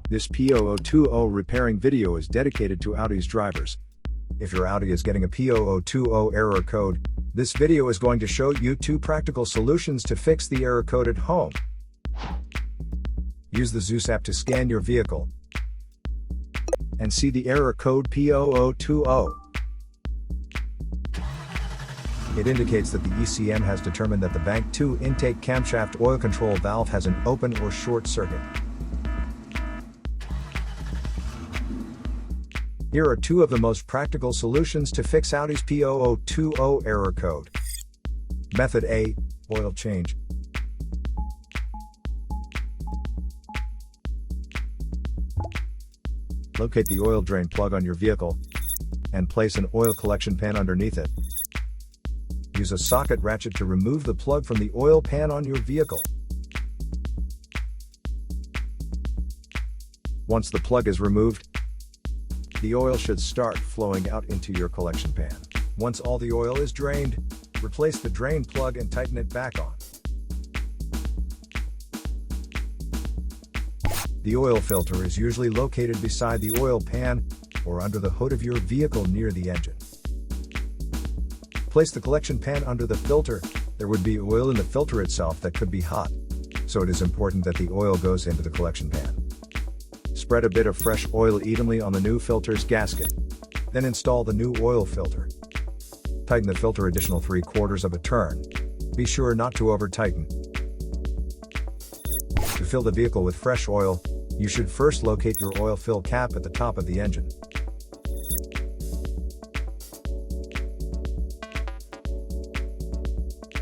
This P0020 repairing video is dedicated to Audi's drivers. If your Audi is getting a P0020 error code, this video is going to show you 2 practical solutions to fix the error code at home. Use the Zeus app to scan your vehicle and see the error code P0020. It indicates that the ECM has determined that the bank 2 intake camshaft oil control valve has an open or short circuit. Here are 2 of the most practical solutions to fix Audi's P0020 error code. Method A, oil change. Locate the oil drain plug on your vehicle and place an oil collection pan underneath it. Use a socket ratchet to remove the plug from the oil pan on your vehicle. Once the plug is removed, the oil should start flowing out into your collection pan. Once all the oil is drained, replace the drain plug and tighten it back on. The oil filter is usually located beside the oil pan or under the hood of your vehicle near the engine. Place the collection pan under the filter. There would be oil in the filter itself that could be hot, so it is important that the oil goes into the collection pan. Spread a bit of fresh oil evenly on the new filter's gasket. Then install the new oil filter. Tighten the filter additional 3/4 of a turn. Be sure not to over-tighten. To fill the vehicle with fresh oil, you should first locate your oil fill cap at the top of the engine.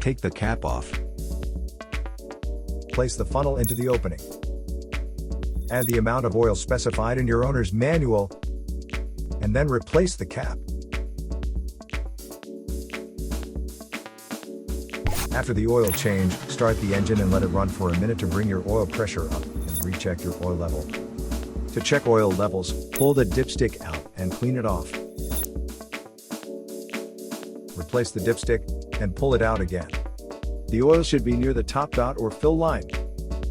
Take the cap off. Place the funnel into the opening. Add the amount of oil specified in your owner's manual, and then replace the cap. After the oil change, start the engine and let it run for a minute to bring your oil pressure up and recheck your oil level. To check oil levels, pull the dipstick out and clean it off. Replace the dipstick and pull it out again. The oil should be near the top dot or fill line.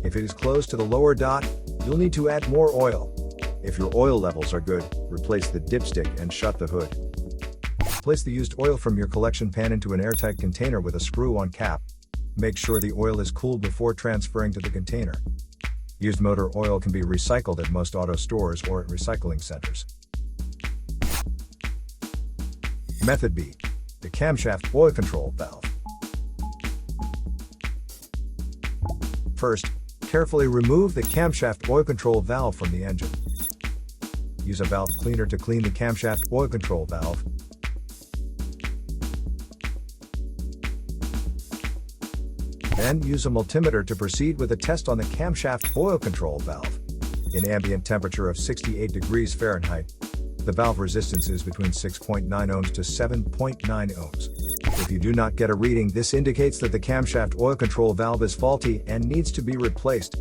If it is close to the lower dot, you'll need to add more oil. If your oil levels are good, replace the dipstick and shut the hood. Place the used oil from your collection pan into an airtight container with a screw-on cap. Make sure the oil is cooled before transferring to the container. Used motor oil can be recycled at most auto stores or at recycling centers. Method B, the camshaft oil control valve. First, carefully remove the camshaft oil control valve from the engine. Use a valve cleaner to clean the camshaft oil control valve. Then use a multimeter to proceed with a test on the camshaft oil control valve. In ambient temperature of 68 degrees Fahrenheit, the valve resistance is between 6.9 ohms to 7.9 ohms. If you do not get a reading, this indicates that the camshaft oil control valve is faulty and needs to be replaced.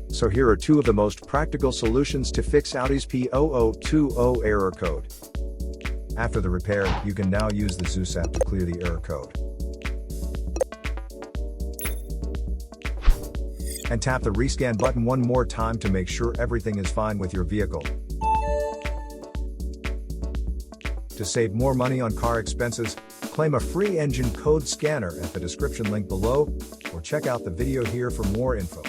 So here are 2 of the most practical solutions to fix Audi's P0020 error code. After the repair, you can now use the Zeus app to clear the error code. And tap the rescan button one more time to make sure everything is fine with your vehicle. To save more money on car expenses, claim a free engine code scanner at the description link below, or check out the video here for more info.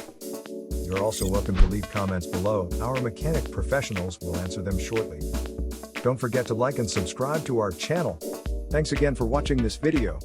You're also welcome to leave comments below. Our mechanic professionals will answer them shortly. Don't forget to like and subscribe to our channel. Thanks again for watching this video.